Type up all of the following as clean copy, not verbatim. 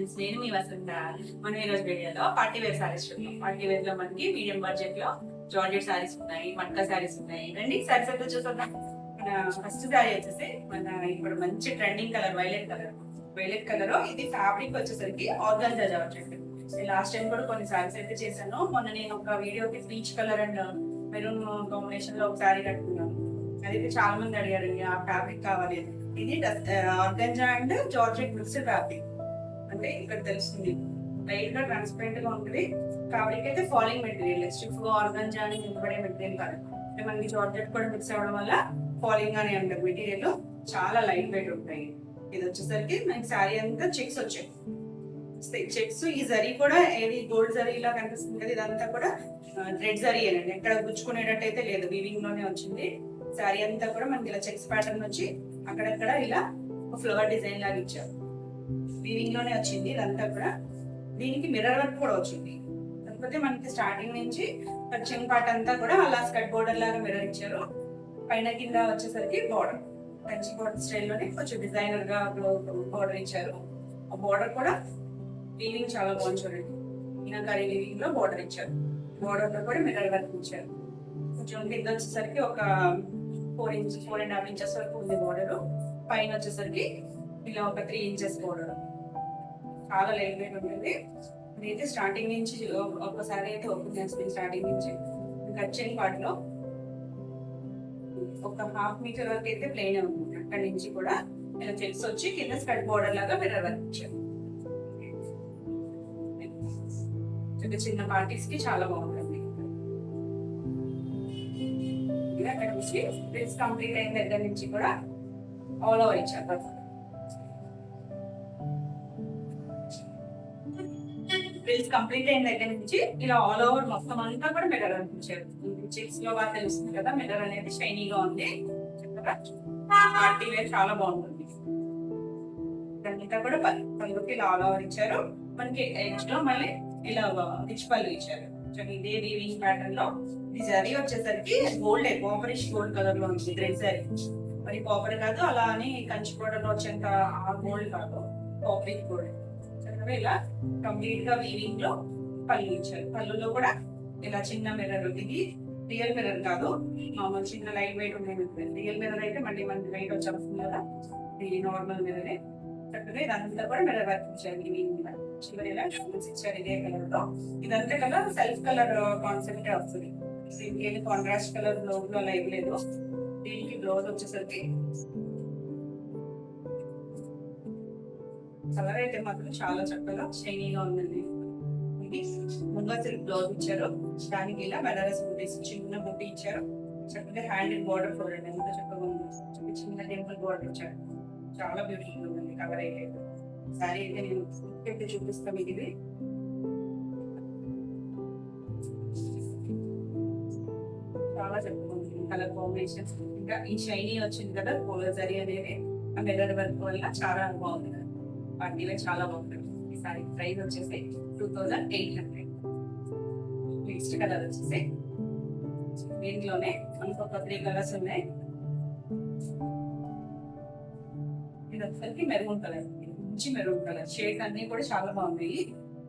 Friends, నేను మీ వసంత. మనం ఈరోజు వీడియోలో పార్టీ వేర్ సారీస్ చూద్దాం. పార్టీ వేర్ లో మనకి మీడియం బడ్జెట్ లో జార్జెట్ సారీస్ ఉన్నాయి, మట్కా సారీస్ ఉన్నాయి. రండి సారీస్ అయితే చూద్దాం. మన ఫస్ట్ సారీ వచ్చేసి మన ఇప్పుడు మంచి ట్రెండింగ్ కలర్ వైలెట్ కలర్. ఇది ఫ్యాబ్రిక్ వచ్చేసరికి ఆర్గాన్జా జార్జెట్. లాస్ట్ టైం కూడా కొన్ని సారీస్ అయితే చేశాను. మొన్న నేను ఒక వీడియోకి peach colour and maroon combination లో ఒక సారీ కట్టుకున్నాను. అదైతే చాలా మంది అడిగారు ఆ ఫ్యాబ్రిక్ కావాలి. ఇది organza and georgette mixed fabric. అంటే ఇక్కడ తెలుస్తుంది లైట్ గా ట్రాన్స్పరెంట్ గా ఉంటుంది. ఫ్యాబ్రిక్ అయితే ఫాలింగ్ మెటీరియల్, స్టిఫ్ గా ఆర్గాన్జా అని నిలబడే మెటీరియల్ కాదు. అంటే మనకి జార్జెట్ కూడా మిక్స్ అవ్వడం వల్ల ఫాలింగ్ గానే ఉంటుంది. మెటీరియల్ చాలా లైట్ వెయిట్ ఉంటాయి. ఇది వచ్చేసరికి మనకి శారీ అంతా చెక్స్ వచ్చాయి. చెక్స్ ఈ జరీ కూడా ఏది గోల్డ్ జరీ ఇలా కనిపిస్తుంది కదా, ఇదంతా కూడా రెడ్ జరీ అనండి. ఎక్కడ గుచ్చుకునేటట్టు అయితే లేదు, వీవింగ్ లోనే వచ్చింది. శారీ అంతా కూడా మనకి ఇలా చెక్స్ ప్యాటర్న్ వచ్చి అక్కడక్కడ ఇలా ఫ్లవర్ డిజైన్ లాగా ఇచ్చారు. వీవింగ్ లోనే వచ్చింది ఇదంతా కూడా. దీనికి మిర్రర్ వర్క్ కూడా వచ్చింది. కాకపోతే మనకి స్టార్టింగ్ నుంచి చిన్న పార్ట్ అంతా కూడా అలా స్కర్ట్ బోర్డర్ లాగా మిర్రర్ ఇచ్చారు. పైన కింద వచ్చేసరికి బోర్డర్ కంచి బోర్డర్ స్టైల్లోనే కొంచెం డిజైనర్ గా బోర్డర్ ఇచ్చారు. ఆ బోర్డర్ కూడా వీవింగ్ చాలా బాగుంది చూడండి. మీనాకారి వీవింగ్ లో బోర్డర్ ఇచ్చారు. బోర్డర్ లో కూడా మిర్రర్ వర్క్ ఇచ్చారు. కొంచెం కింద వచ్చేసరికి ఒక 4.5 ఇంచెస్ వరకు ఉంది బోర్డర్. పైన వచ్చేసరికి ఇలా ఒక 3 ఇంచెస్ బోర్డర్. చాలా లైట్ వెయిట్ ఉంటుంది. ఇదైతే స్టార్టింగ్ నుంచి ఒక్కసారి అయితే ఓపెన్ చేస్తుంది. స్టార్టింగ్ నుంచి కట్ చేయని వాటిలో ఒక 1/2 మీటర్ వరకు అయితే ప్లెయిన్ ఉంటుంది. అక్కడి నుంచి కూడా ఇలా చెక్స్ వచ్చి కింద స్కర్ట్ బోర్డర్ లాగా మిర్రర్ వర్క్ ఇచ్చారు. చిన్న పార్టీస్ కి చాలా బాగుంటుంది. అక్కడ నుంచి డ్రెస్ కంప్లీట్ అయిన దగ్గర నుంచి కూడా ఆల్ ఓవర్ ఇచ్చారు. డ్రెస్ కంప్లీట్ అయిన దగ్గర నుంచి ఇలా ఆల్ ఓవర్ మొత్తం అంతా కూడా మిర్రర్ అనిపించారు. చెక్స్ లో బాగా తెలుస్తుంది కదా, మిర్రర్ అనేది షైనీగా ఉంది. పార్టీ వేర్ చాలా బాగుంటుంది. ఇదంతా కూడా పళ్ళుకి ఇలా ఆల్ ఓవర్ ఇచ్చారు. మనకి ఎడ్జ్ లో మళ్ళీ ఇలా రిచ్ పళ్ళు ఇచ్చారు. ఇదే వీవింగ్ ప్యాటర్న్ లో ఈ జరీ వచ్చేసరికి గోల్డ్, కాపరిష్ గోల్డ్ కలర్ లో ఉంది థ్రెడ్ జరీ. మరి కాపర్ కాదు, అలా అని కంచి బోర్డర్ లో వచ్చేంత ఆ గోల్డ్ కాదు, కాపరిష్ గోల్డ్. చక్కగా ఇలా కంప్లీట్ గా వీవింగ్ లో పళ్ళు ఇచ్చారు. పళ్ళులో కూడా ఇలా చిన్న మిర్రర్. ఇది రియల్ మిర్రర్ కాదు, మామూలు చిన్న లైట్ వెయిట్ ఉండే మిర్రర్. రియల్ మిర్రర్ అయితే మళ్ళీ మనకి వెయిట్ వచ్చేస్తుంది కదా, ఇది నార్మల్ మిర్రరే. చక్కగా ఇదంతా కూడా మిర్రర్ వర్క్ ఇచ్చారు. వీవింగ్ చివరి ఇలా ఇచ్చారు ఇదే కలర్ లో. ఇదంతా కలర్ సెల్ఫ్ కలర్ కాన్సెప్ట్ వస్తుంది. దీనికి ఏది కాంట్రాస్ట్ కలర్ బ్లౌజ్ లో లైవ్ లేదు. దీనికి బ్లౌజ్ వచ్చేసరికి కలర్ అయితే మాత్రం చాలా చక్కగా షైనీగా ఉందండి. ఇది ముంగా సిల్క్ బ్లౌజ్ ఇచ్చారు. దానికి ఇలా బెనారస్ బూటీస్ చిన్న బూటీ ఇచ్చారు. చక్కగా హ్యాండ్ బోర్డర్ చూడండి ఎంత చక్కగా ఉంది. చిన్న టెంపుల్ బోర్డర్ ఇచ్చారు. చాలా బ్యూటిఫుల్ ఉంది కలర్ అయితే. సారీ అయితే నేను పెట్టి చూపిస్తాం. ఇది చాలా చక్కగా ఉంది కలర్ కాంబినేషన్. ఇంకా ఈ షైనీ వచ్చింది కదా పోలో జరీ అనేది ఆ మిర్రర్ వర్క్ వల్ల చాలా బాగుంది కదా. పార్టీ వేర్ చాలా బాగుంటుంది. ఈ సారీ ప్రైస్ వచ్చేసి 2800. నెక్స్ట్ కలర్ వచ్చేసి దీంట్లోనే మనకు ఒక 3 కలర్స్ ఉన్నాయి. ఇది వచ్చేసరికి మెరూన్ కలర్, మంచి మెరూన్ కలర్. షేడ్ అన్ని కూడా చాలా బాగున్నాయి.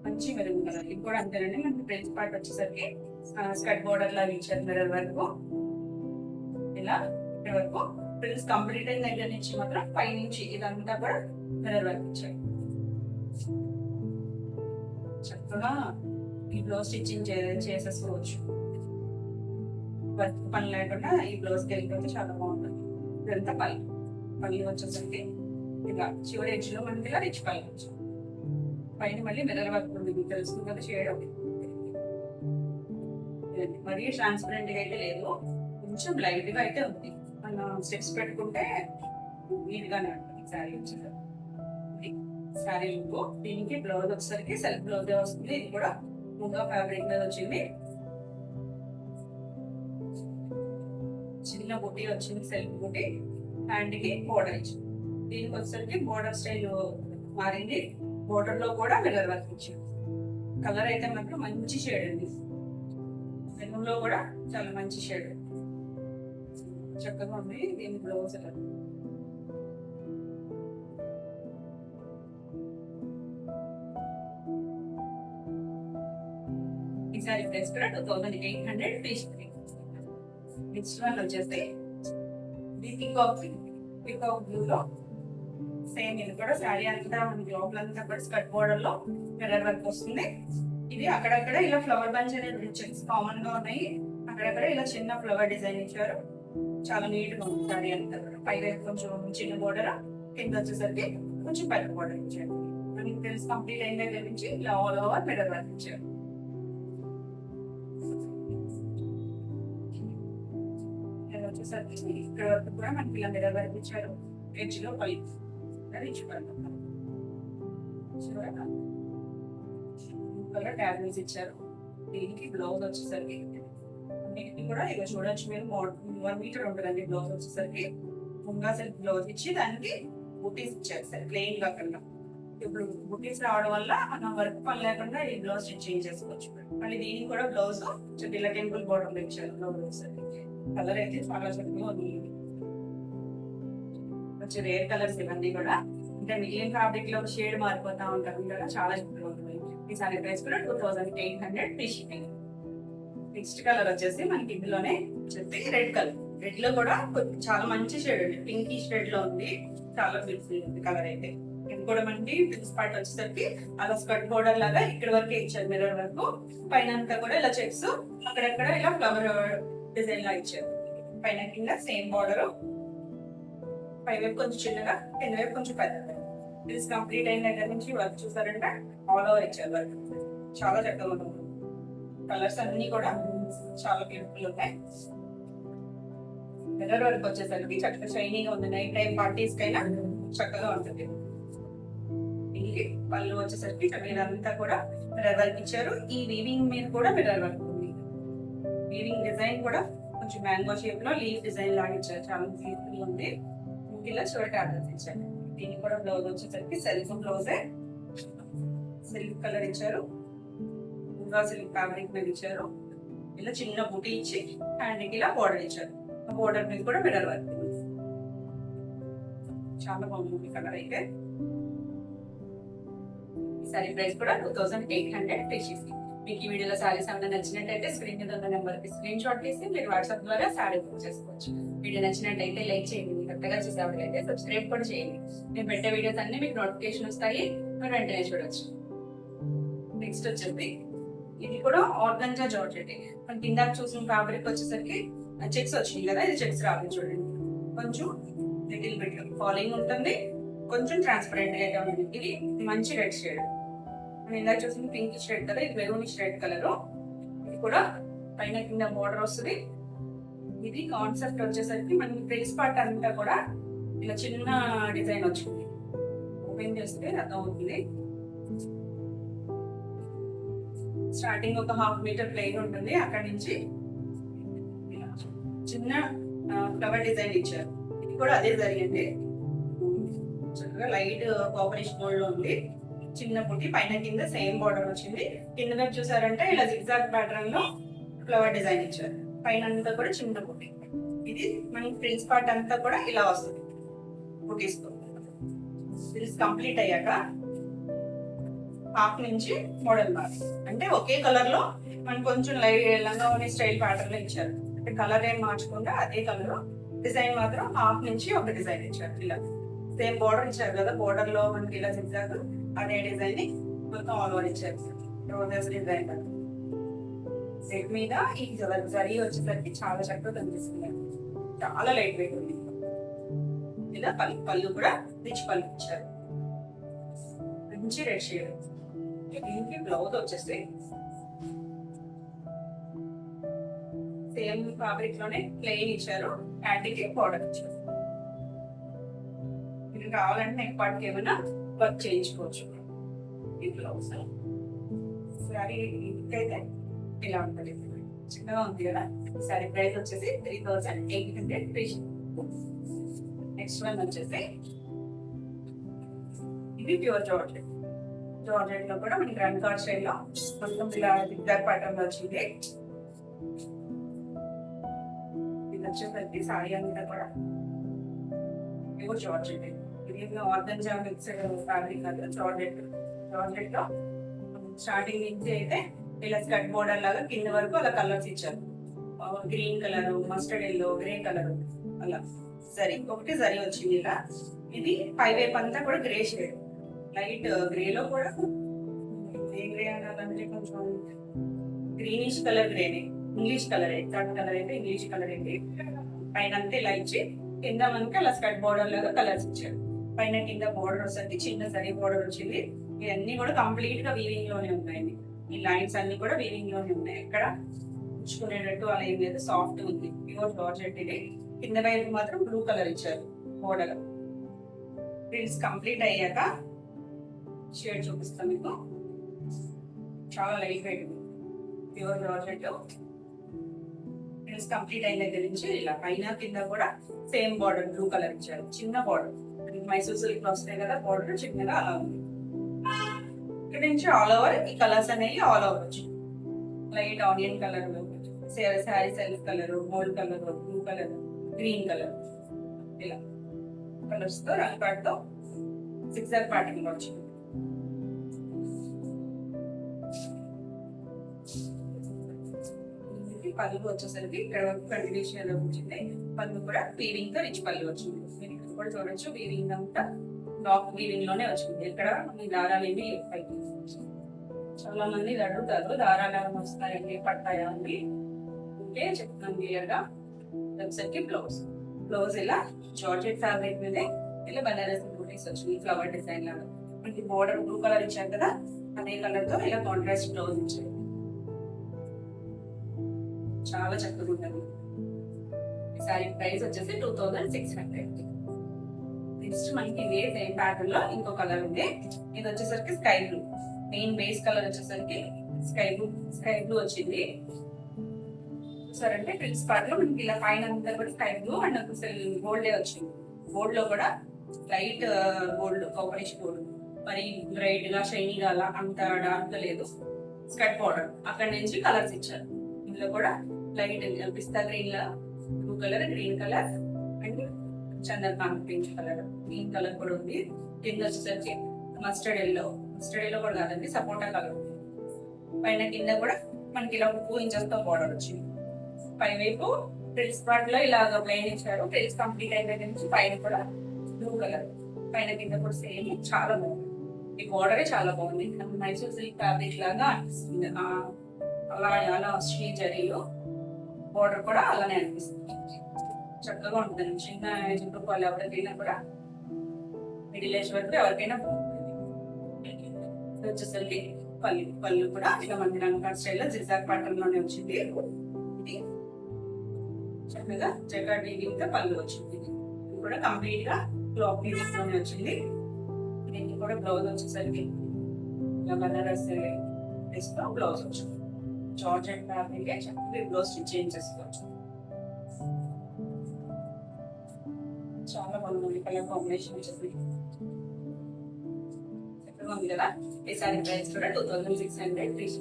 మంచి మెరూన్ కలర్. ఇది కూడా అంతేనండి. మనకి ఫ్రంట్ పార్ట్ వచ్చేసరికి స్కర్ట్ బోర్డర్ లాగా ఇచ్చారు మిర్రర్ వరకు. ఇలా ఇక్కడ వరకు ఫ్రిల్స్ కంప్లీట్ అయిన దగ్గర నుంచి మాత్రం పై నుంచి ఇదంతా కూడా మిర్రర్ వర్క్ ఇచ్చారు. చక్కగా ఈ బ్లౌజ్ స్టిచ్చింగ్ చేసేసుకోవచ్చు. వర్క్ పని లేకుండా ఈ బ్లౌజ్కి వెళ్ళిపోతే చాలా బాగుంటుంది. ఇదంతా పళ్ళు వచ్చేసరికి ఇలా చివరి ఎడ్జ్ లో మనకి ఇలా రిచ్ పళ్ళు వచ్చాయి. పైన మళ్ళీ మిర్రర్ వర్క్ ఉంది, మీకు తెలుస్తుంది కదా షేడ్. మరీ ట్రాన్స్పరెంట్ గా అయితే లేదు, కొంచెం లైట్ గా అయితే ఉంది. మనం స్టెప్స్ పెట్టుకుంటే నీట్ గానే ఉంటుంది శారీ వచ్చింది. శారీ లుక్. దీనికి బ్లౌజ్ వచ్చేసరికి సెల్ఫ్ బ్లౌజ్ వస్తుంది. ఇది కూడా ముంగా ఫ్యాబ్రిక్ మీద వచ్చింది. చిన్న బుటీ వచ్చింది, సెల్ఫ్ బుటీ. హ్యాండ్ కి బోర్డర్ ఇచ్చింది. దీనికి వచ్చేసరికి బోర్డర్ స్టైల్ మారింది. బోర్డర్ లో కూడా మిర్రర్ వర్క్ ఇచ్చింది. కలర్ అయితే మాత్రం మంచి షేడ్ ఉంది. మెరూన్ లో కూడా చాలా మంచి షేడ్ చక్కగా ఉంది. దీని బ్లౌజ్ సారీ ప్రైస్ కూడా 2800 ఫ్రీ షిప్పింగ్. నెక్స్ట్ వన్ వచ్చేసి పీకాక్ బ్లూ లో సేమ్ ఇది కూడా శారీ అంతా మనకి లోపలంతా కూడా స్కర్ట్ బోర్డర్ లో మిర్రర్ వర్క్ వస్తుంది. ఇది అక్కడక్కడ ఇలా ఫ్లవర్ బంచ్ అనేది చెక్స్ కామన్ గా ఉన్నాయి. అక్కడక్కడ ఇలా చిన్న ఫ్లవర్ డిజైన్ ఇచ్చారు. చాలా నీట్ గా ఉంది శారీ అంతా. పై వైపు కొంచెం చిన్న బోర్డర్, కింద వచ్చేసరికి కొంచెం పెద్ద బోర్డర్ ఇచ్చారు. మనకి తెలుసు కంప్లీట్ అయిన దగ్గర నుంచి ఇలా ఆల్ ఓవర్ మిర్రర్ వర్క్ ఇచ్చారు. వచ్చేసరికి ఇక్కడ వరకు కూడా మనకి ఇలా మిర్రర్ వర్క్ ఇచ్చారు. ఎడ్జ్ లో పైప్ కలర్ ట్యాబ్లెట్స్ ఇచ్చారు. దీనికి బ్లౌజ్ వచ్చేసరికి అన్నిటిని కూడా ఇక చూడొచ్చు మీరు 1 మీటర్ ఉంటుందండి. బ్లౌజ్ వచ్చేసరికి ముంగా సెల్ఫ్ బ్లౌజ్ ఇచ్చి దానికి బుటీస్ ఇచ్చారు సార్ ప్లెయిన్ కాకుండా. ఇప్పుడు బుటీస్ రావడం వల్ల మనం వర్క్ పని లేకుండా ఈ బ్లౌజ్ చేంజ్ చేసుకోవచ్చు. మళ్ళీ దీనికి కూడా బ్లౌజ్ ఇలా టెంపుల్ బోర్డర్ ఇచ్చారు. బ్లౌజ్ కలర్ అయితే చాలా చక్కగా ఉంది. కొంచెం రేర్ కలర్స్ ఇవన్నీ కూడా, అంటే మిగిలిన ఫ్యాబ్రిక్ లో షేడ్ మారిపోతా ఉంటారు కదా, చాలా చక్కగా ఉంటుంది. ఈ సారీ ప్రైస్ కూడా 2800 ఫ్రీ షిప్పింగ్. నెక్స్ట్ కలర్ వచ్చేసి మనకి ఇందులోనే వచ్చేసి రెడ్ కలర్. రెడ్ లో కూడా చాలా మంచి షేడ్ ఉంది, పింకీ షేడ్ లో ఉంది. చాలా బ్యూటిఫుల్ ఉంది కలర్ అయితే. ఇది కూడా మనకి ప్రిన్స్ పార్ట్ వచ్చేసరికి అలా స్కర్ట్ బోర్డర్ లాగా ఇక్కడ వరకే ఇచ్చారు మిర్రర్ వరకు. పైన అంతా కూడా ఇలా చెక్స్, అక్కడక్కడ ఇలా ఫ్లవర్ డిజైన్ లా ఇచ్చారు. పైన కింద సేమ్ బోర్డర్, పై వైపు కొంచెం చిన్నగా, కింద వైపు కొంచెం పెద్దగా. ఇది కంప్లీట్ అయిన దగ్గర నుంచి వర్క్ చూసారంటే ఆల్ ఓవర్ ఇచ్చారు వర్క్. చాలా చక్కగా ఉంటుంది. కలర్స్ అన్ని కూడా చాలా బ్యూటిఫుల్ ఉంటాయి. మిర్రర్ వర్క్ వచ్చేసరికి చక్కగా షైనీగా ఉంది. నైట్ టైం పార్టీస్ కైనా చక్కగా ఉంటుంది. దీనికి పళ్ళు వచ్చేసరికి ఇదంతా కూడా మిర్రర్ వర్క్ ఇచ్చారు. ఈ వీవింగ్ మీద కూడా మిర్రర్ వర్క్ ఉంది. వీవింగ్ డిజైన్ కూడా కొంచెం మ్యాంగో షేప్ లో లీఫ్ డిజైన్ లాగా ఇచ్చారు. చాలా బ్యూటిఫుల్ ఉంది. ఇలా షర్ట్ ఆర్డర్స్ ఇచ్చారు. దీనికి కూడా బ్లౌజ్ వచ్చేసరికి సెల్ఫ్ బ్లౌజే, సిల్క్ కలర్ ఇచ్చారు. ఇంకా సిల్క్ ఫ్యాబ్రిక్ మీద ఇచ్చారు. ఇలా చిన్న బుటీ ఇచ్చి హ్యాండ్ కి ఇలా బోర్డర్ ఇచ్చారు. ఆ బోర్డర్ మీద కూడా మిర్రర్ వర్క్. చాలా బాగుంది కలర్ అయితే. సారీ ప్రైస్ కూడా 2800 ఫ్రీ షిప్పింగ్. మీకు ఈ వీడియోలో సారీస్ ఏమైనా నచ్చినట్టయితే స్క్రీన్ మీద ఉన్న నెంబర్ కి స్క్రీన్ షాట్ తీసి మీరు వాట్సాప్ ద్వారా సారీ బుక్ చేసుకోవచ్చు. వీడియో నచ్చినట్టయితే లైక్ చేయండి. కొత్తగా చూసేవాళ్ళైతే సబ్స్క్రైబ్ కూడా చేయండి. నేను పెట్టే వీడియోస్ అన్ని మీకు నోటిఫికేషన్ వస్తాయి, మీరు వెంటనే చూడొచ్చు. నెక్స్ట్ వచ్చేసి ఇది కూడా ఆర్గంజా జార్జెట్. మనకి ఇందాక చూసిన ఫ్యాబ్రిక్ వచ్చేసరికి చెక్స్ వచ్చింది కదా, ఇది చెక్స్ రావాలి చూడండి. కొంచెం లిటిల్ బిట్ ఫాలింగ్ ఉంటుంది, కొంచెం ట్రాన్స్పరెంట్ గా అయితే ఉంటుంది. ఇది మంచి రెడ్ షేడ్. మనం ఇందాక చూసిన పింక్ షేడ్ కదా, ఇది మెరూనిష్ రెడ్ కలర్. ఇది కూడా పైన కింద బోర్డర్ వస్తుంది. ఇది కాన్సెప్ట్ వచ్చేసరికి మనకి ప్రైస్ పార్ట్ అంతా కూడా ఇలా చిన్న డిజైన్ వచ్చింది. ఓపెన్ చేస్తే అర్థం అవుతుంది. స్టార్టింగ్ ఒక 1/2 మీటర్ ప్లెయిన్ ఉంటుంది. అక్కడ నుంచి చిన్న ఫ్లవర్ డిజైన్ ఇచ్చారు. ఇది కూడా అదే జరిగింది. చక్కగా లైట్ కాపరిష్ గోల్డ్ లో ఉంది. చిన్న బుట్టి, పైన కింద సేమ్ బార్డర్ వచ్చింది. కింద వైపు చూసారంటే ఇలా జిగ్జాగ్ ప్యాటర్న్ లో ఫ్లవర్ డిజైన్ ఇచ్చారు. పైన అంతా కూడా చిన్న బుట్టి. ఇది మనకి ప్రిన్స్ పార్ట్ అంతా కూడా ఇలా వస్తుంది బుటీస్ తో. ఇది కంప్లీట్ అయ్యాక హాఫ్ నుంచి మోడల్ మార్, అంటే ఒకే కలర్ లో మనకి కొంచెం లైట్ లంగా స్టైల్ ప్యాటర్న్ లో ఇచ్చారు. అంటే కలర్ ఏం మార్చకుండా అదే కలర్, డిజైన్ మాత్రం హాఫ్ నుంచి ఒక డిజైన్ ఇచ్చారు. ఇలా సేమ్ బోర్డర్ ఇచ్చారు కదా, బోర్డర్ లో మనకి ఇలా జిగ్జాగ్ అదే డిజైన్ ని మొత్తం ఆల్ ఓవర్ ఇచ్చారు. రోజెస్ డిజైన్ సెట్ మీద ఈ జరీ వచ్చేసరికి చాలా చక్కగా కనిపిస్తుంది. చాలా లైట్ వెయిట్ ఉంది. ఇలా పళ్ళు కూడా రిచ్ పళ్ళు ఇచ్చారు. మంచి రెడ్ షేడ్. దీనికి బ్లౌజ్ వచ్చేసి సేమ్ ఫ్యాబ్రిక్ లోనే ప్లెయిన్ ఇచ్చారు. హ్యాండ్కి బార్డర్ ఇచ్చారు. ఇది కావాలంటే నెక్ పార్ట్కి ఏమైనా వర్క్ చేయించుకోవచ్చు. ఈ బ్లౌజ్ సారీ అయితే ఇలా ఉంటుంది. చిన్నగా ఉంది కదా. సారీ ప్రైస్ వచ్చేసి 3800 ఫ్రీ షిప్పింగ్. నెక్స్ట్ వన్ వచ్చేసి ఇది ప్యూర్ జార్జెట్. జార్జెట్ లో కూడా మనకి రన్ కార్డ్ స్టైల్ లో మొత్తం ఇలా జిగ్జాగ్ ప్యాటర్న్ వచ్చింది. ఇది వచ్చేసరికి సారీ అంతా కూడా ప్యూర్ జార్జెట్. ఇది ఆర్గంజా మిక్స్డ్ ఫ్యాబ్రిక్ కాదు, జార్జెట్. జార్జెట్ లో స్టార్టింగ్ నుంచి అయితే ఇలా స్కర్ట్ బోర్డర్ లాగా కింద వరకు అలా కలర్స్ ఇచ్చారు. Green colour, mustard yellow, grey colour అలా సరే ఒకటి సరి వచ్చింది ఇలా. ఇది పై వైపు అంతా కూడా గ్రే షేడ్, లైట్ గ్రేలో కూడా ఏ గ్రే అనాలంటే కొంచెం గ్రీనిష్ కలర్ గ్రేనే, ఇంగ్లీష్ కలర్ థర్డ్ కలర్ అయితే ఇంగ్లీష్ కలర్ ఏంటి. పైన అంతా ఇలా ఇచ్చి కింద మనకి అలా స్కర్ట్ బోర్డర్ లాగా కలర్స్ ఇచ్చారు. పైన కింద బోర్డర్ వస్తుంది, చిన్న సరి బోర్డర్ వచ్చింది. ఇవన్నీ కూడా కంప్లీట్ గా వీవింగ్ లోనే ఉన్నాయి. ఈ లైన్స్ అన్ని కూడా వీవింగ్ లోనే ఉన్నాయి. ఎక్కడ ఉంచుకునేటట్టు అలా ఏం లేదు, సాఫ్ట్ ఉంది, ప్యూర్ జార్జెట్. ఇది కింద వైపు మాత్రం బ్లూ కలర్ ఇచ్చారు బోర్డర్. ప్రింట్స్ కంప్లీట్ అయ్యాక షేడ్ చూపిస్తాం మీకు. చాలా light weight pure georgette. Prints complete అయిన దగ్గర నుంచి ఇలా పైన కింద కూడా సేమ్ బార్డర్ బ్లూ కలర్ ఇచ్చారు. చిన్న బార్డర్, మైసూర్ సిల్క్ వస్తాయి కదా బార్డర్, చిన్నగా అలా ఉంది. ఇక్కడ నుంచి ఆల్ ఓవర్ ఈ కలర్స్ అనేవి ఆల్ ఓవర్ వచ్చి light onion colour, sari self colour, gold colour, blue colour, green colour, ఇలా కలర్స్ తో రన్ కార్డ్ తో సిక్సర్ ప్యాటర్న్ లో వచ్చింది. పళ్ళు వచ్చేసరికి ఇక్కడ వరకు కంటిన్యూషన్ వచ్చింది. పళ్ళు కూడా వీవింగ్ తో రిచ్ పళ్ళు వచ్చింది. మీరు ఇక్కడ కూడా చూడొచ్చు, వీవింగ్ అంతా బ్లాక్ వీవింగ్ లోనే వచ్చింది. ఇక్కడ మీ దారాలు ఏమి పైకి. చాలా మంది అడుగుతారు దారాలు ఏమైనా వస్తాయండి, పట్టాయా అని. అంటే చెప్తున్నాను క్లియర్ గా. వచ్చేసరికి బ్లౌజ్ ఇలా జార్జెట్ ఫ్యాబ్రిక్ మీద ఇలా బనారస్ బూటీస్ వచ్చింది, ఫ్లవర్ డిజైన్ లాగా. మనకి బోర్డర్ బ్లూ కలర్ ఇచ్చారు కదా, అదే కలర్ తో ఇలా కాంట్రాస్ట్ బ్లౌజ్ ఇచ్చారు. చాలా చక్కగా ఉంటుంది. ఈ సారీ ప్రైస్ వచ్చేసి 2600. నెక్స్ట్ మనకి ఇదే సేమ్ ప్యాటర్న్ లో ఇంకో కలర్ ఉంది. ఇది వచ్చేసరికి sky blue. Main base colour వచ్చేసరికి స్కై బ్లూ వచ్చింది. సరే ప్రిన్స్ పార్ట్ లో మనకి ఇలా పైన అంతా కూడా స్కై బ్లూ అండ్ గోల్డే వచ్చింది. గోల్డ్ లో కూడా లైట్ గోల్డ్, కాపరిష్ గోల్డ్, మరి బ్రైట్ గా షైనీగా అలా అంత డార్క్ గా లేదు. స్కర్ట్ బార్డర్ అక్కడ నుంచి కలర్స్ ఇచ్చారు. ఇందులో కూడా లైట్ పిస్తా గ్రీన్ లా, blue colour, green colour and Chandrakant pink colour, green colour కూడా ఉంది. కింద వచ్చేసరికి మస్టర్డ్ ఎల్లో కూడా కాదండి, సపోటా కలర్ ఉంది. పైన కింద కూడా మనకి ఇలా 2 ఇంచెస్ తో బార్డర్ వచ్చింది. పై వైపు ఫ్రిల్స్ పార్ట్ లో ఇలాగ ప్లెయిన్ ఇచ్చారు. ఫ్రిల్స్ కంప్లీట్ అయిన దగ్గర నుంచి పైన కూడా బ్లూ కలర్, పైన కింద కూడా సేమ్. చాలా బాగుంది. ఈ బార్డరే చాలా బాగుంది. మైసూర్ సిల్క్ ఫ్యాబ్రిక్ లాగా అనిపిస్తుంది. అలా శ్రీ జరీలో బార్డర్ కూడా అలానే అనిపిస్తుంది. చక్కగా ఉంటుంది. చిన్న చుట్టూ వాళ్ళు ఎవరికైనా కూడా మిడిల్ ఏజ్ వరకు ఎవరికైనా బాగుంటుంది. వచ్చేసరికి పళ్ళు కూడా ఇలా మంది రంగా స్టైల్ లో జిగ్జాగ్ ప్యాటర్న్ లోనే వచ్చింది. ఇది చక్కగా జకార్డ్ వీవింగ్ తో పళ్ళు వచ్చింది. ఇది కూడా కంప్లీట్ గా క్లాత్ వీవింగ్ లోనే వచ్చింది. దీనికి కూడా బ్లౌజ్ వచ్చేసరికి ఇలా బనారస్ తో బ్లౌజ్ వచ్చింది. జార్జెట్ ఫ్యాబ్రిక్ చక్కగా బ్లౌజ్ స్టిచ్ చేసుకోవచ్చు. చాలా బాగుంది. కలర్ కాంబినేషన్ వచ్చేసి చక్కగా ఉంది కదా. ఈ సారీ ప్రైస్ కూడా 2600.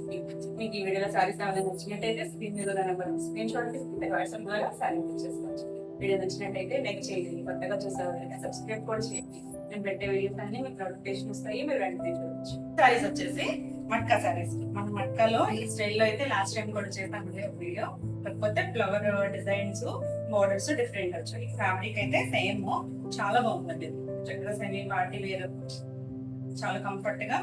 మీకు ఈ వీడియోలో సారీస్ ఏమైనా నచ్చినట్టయితే స్క్రీన్ మీద నెంబర్ స్క్రీన్ షాట్ తీసుకుంటే వాట్సాప్ ద్వారా సారీ బుక్ చేసుకోవచ్చు. వీడియో నచ్చినట్టయితే లైక్ చేయండి, కొత్తగా చూసేవాళ్ళైతే సబ్స్క్రైబ్ కూడా చేయండి. నేను పెట్టే వీడియోస్ అన్ని మీకు నోటిఫికేషన్ వస్తాయి, మీరు వెంటనే చూడవచ్చు. సారీస్ వచ్చేసి మట్కా సారీస్. మన మట్కాలో ఈ స్టైల్లో అయితే లాస్ట్ టైం కూడా చేస్తాం వీడియో. కాకపోతే ఫ్లవర్ డిజైన్స్, బోర్డర్స్ డిఫరెంట్ వచ్చాయి. ఫ్యాబ్రిక్ అయితే సేమ్, చాలా బాగుంది. చక్కగా సెమీ పార్టీ వేర్, చాలా కంఫర్ట్ గా.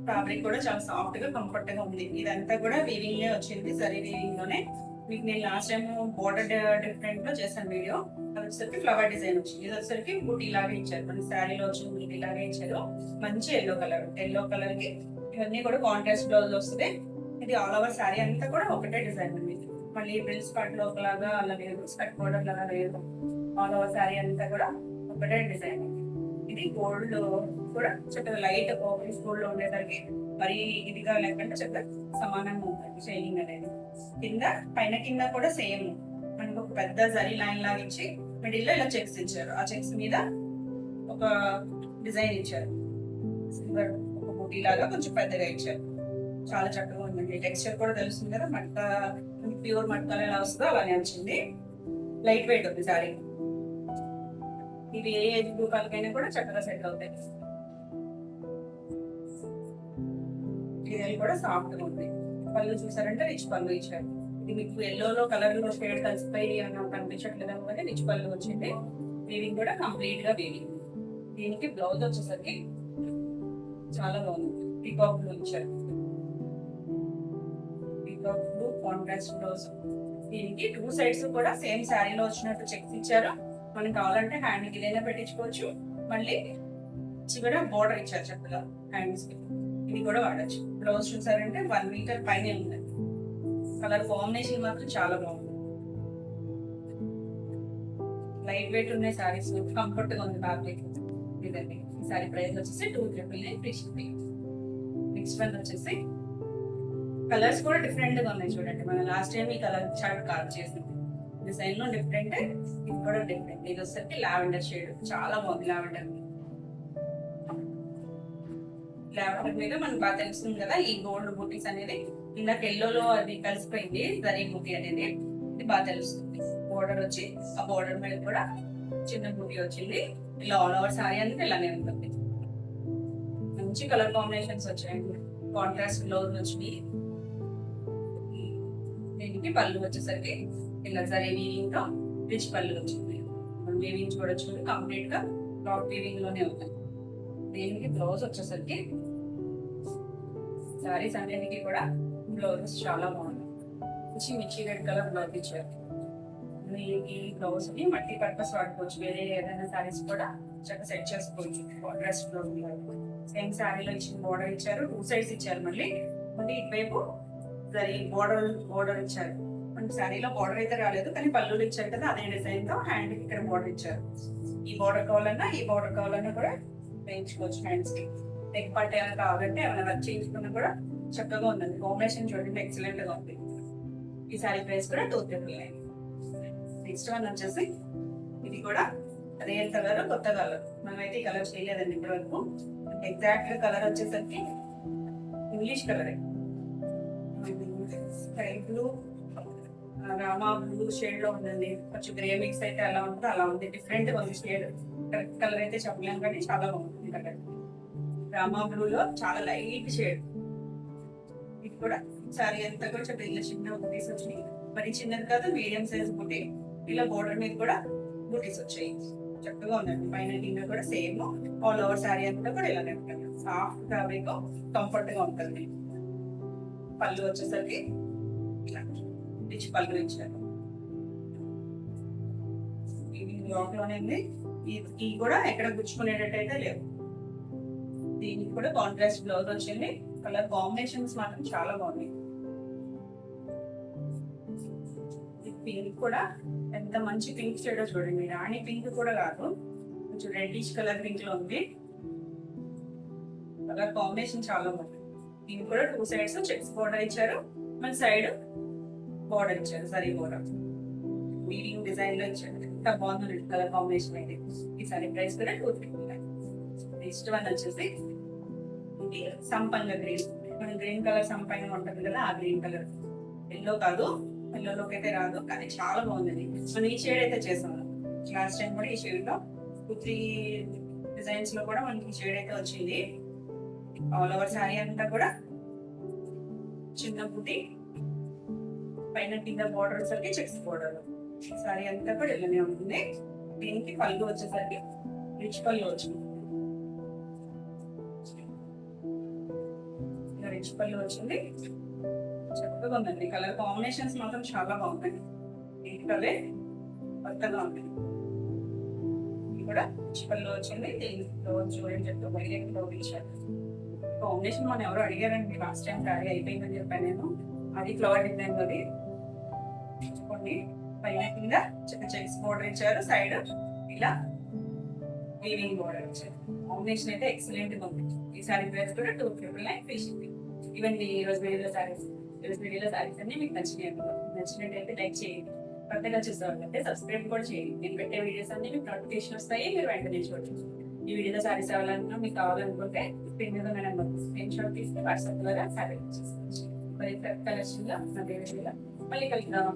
ఫ్యాబ్రిక్ కూడా చాలా సాఫ్ట్ గా కంఫర్ట్ గా ఉంది. ఇదంతా కూడా వీవింగ్ వచ్చింది, సరీ వీవింగ్ లోనే. మీకు నేను లాస్ట్ టైం బోర్డర్ డిఫరెంట్ లో చేశాను వీడియో. అది వచ్చేసరికి ఫ్లవర్ డిజైన్ వచ్చింది. ఇది వచ్చేసరికి బుటీ లాగా ఇచ్చారు. మన శారీలో వచ్చిన బుటీ లాగా ఇచ్చారు. మంచి ఎల్లో కలర్ కి ఇవన్నీ కూడా కాంట్రాస్ట్ బ్లౌజ్ వస్తుంది. ఇది ఆల్ ఓవర్ శారీ అంతా కూడా ఒకటే డిజైన్ ఉంది. మళ్ళీ ప్రిన్స్ పార్ట్ లో ఒకలాగా అలా లేదు, స్కర్ట్ బోర్డర్ లాగా లేదు. ఆల్ ఓవర్ శారీ అంతా కూడా ఒకటే డిజైన్. ఇది గోల్డ్ కూడా చక్కగా లైట్ ఆరెంజ్ గోల్డ్ లో ఉండేసరికి మరి ఇదిగా లేకుండా చక్కగా సమానంగా ఉంటుంది షైనింగ్ అనేది. పైన కింద కూడా సేమ్ మనకు ఒక పెద్ద జరీ లైన్ లాగా ఇచ్చి మిడిల్ లో ఇలా చెక్స్ ఇచ్చారు. ఆ చెక్స్ మీద ఒక డిజైన్ ఇచ్చారు. సిల్వర్ ఒక బూటీ లాగా కొంచెం పెద్దగా ఇచ్చారు. చాలా చక్కగా ఉందండి. టెక్స్చర్ కూడా తెలుస్తుంది కదా, మట్ట ప్యూర్ మట్టాలు ఎలా వస్తుందో అలానే వచ్చింది. లైట్ వెయిట్ ఉంది సారీ. ఇవి ఏ ఏజ్ గ్రూప్ వాళ్ళకైనా కూడా చక్కగా సెట్ అవుతాయి. ఇది కూడా సాఫ్ట్ గా ఉంది. పళ్ళు చూసారంటే రిచ్ పళ్ళు ఇచ్చారు. ఇది మీకు ఎల్లోలో కలర్ లో షేడ్ కలిసిపోయి అన్న కనిపించట్లేదు అనుకుంటే రిచ్ పళ్ళు వచ్చింది. వీవింగ్ కూడా కంప్లీట్ గా వీవింగ్. దీనికి బ్లౌజ్ వచ్చేసరికి చాలా బాగుంది, పీకాక్ బ్లూ ఇచ్చారు. Peacock blue contrast blouse. దీనికి 2 సైడ్స్ కూడా సేమ్ శారీలో వచ్చినట్టు చెక్స్ ఇచ్చారు. మనకి కావాలంటే హ్యాండ్ కి ఇదైనా పెట్టించుకోవచ్చు. మళ్ళీ చివర బోర్డర్ ఇచ్చారు చక్కగా హ్యాండ్స్ కి. ఇది కూడా వాడచ్చు. బ్లౌజ్ చూసారంటే 1 మీటర్ పైన ఉంది. కలర్ కాంబినేషన్ మాత్రం చాలా బాగుంది. లైట్ వెయిట్ ఉన్నాయి సారీస్, కంఫర్ట్ గా ఉంది ఫ్యాబ్రిక్. ఇదండి ఈ సారీ ప్రైస్ వచ్చేసి 299 ఫ్రీ షిప్పింగ్. నెక్స్ట్ వన్ వచ్చేసి కలర్స్ కూడా డిఫరెంట్ గా ఉన్నాయి చూడండి. మనం లాస్ట్ టైం ఈ కలర్ చార్ట్ కార్డ్ చేసింది. డిజైన్ లో డిఫరెంట్, ఇది కూడా డిఫరెంట్. ఇది వచ్చేసరికి లావెండర్ షేడ్, చాలా బాగుంది. లావెండర్ మీద మనకు బాగా తెలుస్తుంది కదా ఈ గోల్డ్ బూటీస్ అనేది. ఇందాక ఎల్లోలో అది కలిసిపోయింది జరీ బూటీ అనేది, ఇది బాగా తెలుస్తుంది. బోర్డర్ వచ్చి ఆ బోర్డర్ మీద కూడా చిన్న బూటీ వచ్చింది. ఇలా ఆల్ ఓవర్ సారీ అనేది ఇలానే ఉంటుంది. మంచి కలర్ కాంబినేషన్స్ వచ్చాయండి. కాంట్రాస్ట్ బ్లౌజ్ వచ్చింది. దీనికి పళ్ళు వచ్చేసరికి ఇలా జరీ వీవింగ్ తో రిచ్ పళ్ళు వచ్చింది. మనం వీవింగ్ చూడొచ్చు, కంప్లీట్ గా క్లాత్ వీవింగ్ లోనే ఉంది. దీనికి బ్లౌజ్ వచ్చేసరికి సారీస్ అన్నిటికీ కూడా బ్లౌజెస్ చాలా బాగున్నాయి. మిర్చి రెడ్ కలర్ బ్లౌజ్ ఇచ్చారు. ఈ బ్లౌజ్ ని మల్టీ పర్పస్ వాడుకోవచ్చు. వేరే ఏదైనా సారీస్ కూడా చక్కగా సెట్ చేసుకోవచ్చు. డ్రెస్ బ్లౌజ్ సేమ్ సారీలో ఇచ్చిన బోర్డర్ ఇచ్చారు. 2 సైడ్స్ ఇచ్చారు. మళ్ళీ ఇటువైపు బోర్డర్ ఇచ్చారు. మనకి సారీలో బోర్డర్ అయితే రాలేదు, కానీ పళ్ళు ఇచ్చారు కదా అదే డిజైన్ తో హ్యాండ్ కి ఇక్కడ బోర్డర్ ఇచ్చారు. ఈ బోర్డర్ కావాలన్నా కూడా వేయించుకోవచ్చు. హ్యాండ్స్ కి నెక్ పార్ట్ ఏమైనా కావాలంటే ఏమైనా వర్క్ చేయించుకున్నా కూడా చక్కగా ఉందండి. కాంబినేషన్ చూడండి ఎక్సలెంట్ గా ఉంది. ఈ సారీ ప్రైస్ కూడా 299. నెక్స్ట్ వన్ వచ్చేసి ఇది కూడా రియల్ కలర్, కొత్త కలర్. మనమైతే ఈ కలర్ చేయలేదండి ఇప్పటి వరకు. ఎగ్జాక్ట్ కలర్ వచ్చేసరికి ఇంగ్లీష్ కలరే. Sky blue, Rama blue shade లో ఉందండి. కొంచెం గ్రే మిక్స్ అయితే అలా ఉంటుందో అలా ఉంది. డిఫరెంట్ ఉంది షేడ్. కరెక్ట్ కలర్ అయితే చెప్పలేము, కానీ చాలా బాగుంది కలర్. రామా బ్లూ లో చాలా లైట్ షేడ్. ఇది కూడా సారీ అంతా కూడా చాలా ఇలా చిన్న బూటీస్ వచ్చినాయి. మరి చిన్నది కాదు, మీడియం సైజ్ బూటీ. ఇలా బోర్డర్ మీద కూడా బూటీస్ వచ్చాయి. చక్కగా ఉందండి. పైన కింద కూడా సేమ్ ఆల్ ఓవర్ సారీ అంతా కూడా ఇలానే ఉంటుంది. సాఫ్ట్ ఫ్యాబ్రిక్, కంఫర్ట్ గా ఉంటుంది. పళ్ళు వచ్చేసరికి ఇలా రిచ్ పళ్ళు ఇచ్చారు. ఇది లాక్ లోనే ఉంది. ఇది కూడా ఎక్కడ గుచ్చుకునేటట్టు అయితే లేవు. దీనికి కూడా కాంట్రాస్ట్ బ్లౌజ్ వచ్చింది. కలర్ కాంబినేషన్స్ మాత్రం చాలా బాగున్నాయి. పింక్ కూడా ఎంత మంచి పింక్ షేడ్ చూడండి. రాణి పింక్ కూడా కాదు, కొంచెం రెడ్డిష్ కలర్ పింక్ లో ఉంది. కలర్ కాంబినేషన్ చాలా బాగుంది. దీనికి కూడా 2 సైడ్స్ చెక్స్ బోర్డర్ ఇచ్చారు. మన సైడ్ బోర్డర్ ఇచ్చారు, సరీ బోర్డర్ వీవింగ్ డిజైన్ లో ఇచ్చారు. ఎంత బాగుంది కలర్ కాంబినేషన్ అయితే. ఈ సారీ ప్రైస్ కూడా 239. నెక్స్ట్ వన్ వచ్చేసి ఇది సంపంగ గ్రీన్. మన గ్రీన్ కలర్ సంపంగ ఉంటుంది కదా, ఆ గ్రీన్ కలర్. ఎల్లో కాదు, ఎల్లోలోకి అయితే రాదు, కానీ చాలా బాగుంది. మనం ఈ షేడ్ అయితే చేసాము లాస్ట్ టైం కూడా. ఈ షేడ్ లో 2-3 డిజైన్స్ లో కూడా మనకి ఈ షేడ్ అయితే వచ్చింది. ఆల్ ఓవర్ సారీ అంతా కూడా చిన్న బుట్టి, పైన కింద బోర్డర్ వచ్చేసరికి చెక్స్ బోర్డర్. సారీ అంతా కూడా ఇలానే ఉంటుంది. దీనికి పళ్ళు వచ్చేసరికి రిచ్ పళ్ళు వచ్చింది. రిచ్ పళ్ళు వచ్చింది. చక్కగా ఉందండి. కలర్ కాంబినేషన్స్ మాత్రం చాలా బాగుంటాయి. నీట్గానే కొత్తగా ఉంది. ఇది కూడా రిచ్ పళ్ళు వచ్చింది. దీంట్లో చూడండి చెప్తూ వైలెట్ లో ఇచ్చారు. కాంబినేషన్ మనం ఎవరు అడిగారండి లాస్ట్ టైం శారీ అయిపోయిందని చెప్పాను నేను. అది ఫ్లవర్ డిజైన్ అది కొన్ని పైన కింద చిన్న చెక్స్ బోర్డర్ ఇచ్చారు. సైడ్ ఇలా వీవింగ్ బోర్డర్ ఇచ్చారు. కాంబినేషన్ అయితే ఎక్సలెంట్ గా ఉంది. ఈ సారీ ప్రైస్ కూడా 299 ఫ్రీ షిప్పింగ్. ఇవన్నీ ఈ రోజు వీడియోలో సారీస్ అన్ని మీకు నచ్చినట్టయితే లైక్ చేయండి. కొత్తగా చూసేవాళ్ళంటే సబ్స్క్రైబ్ కూడా చేయండి. నేను పెట్టే వీడియోస్ అన్ని మీకు నోటిఫికేషన్ వస్తాయి, మీరు వెంటనే చూడొచ్చు. ఈ వీడియోలో సారీస్ అవ్వాలన్నా మీకు కావాలనుకుంటే స్క్రీన్ మీద నెంబర్ స్క్రీన్ షాట్ తీసి వాట్సాప్ ద్వారా సారీ చేసుకోవచ్చు. మరి కలెక్షన్ లో మళ్ళీ కలుద్దాం.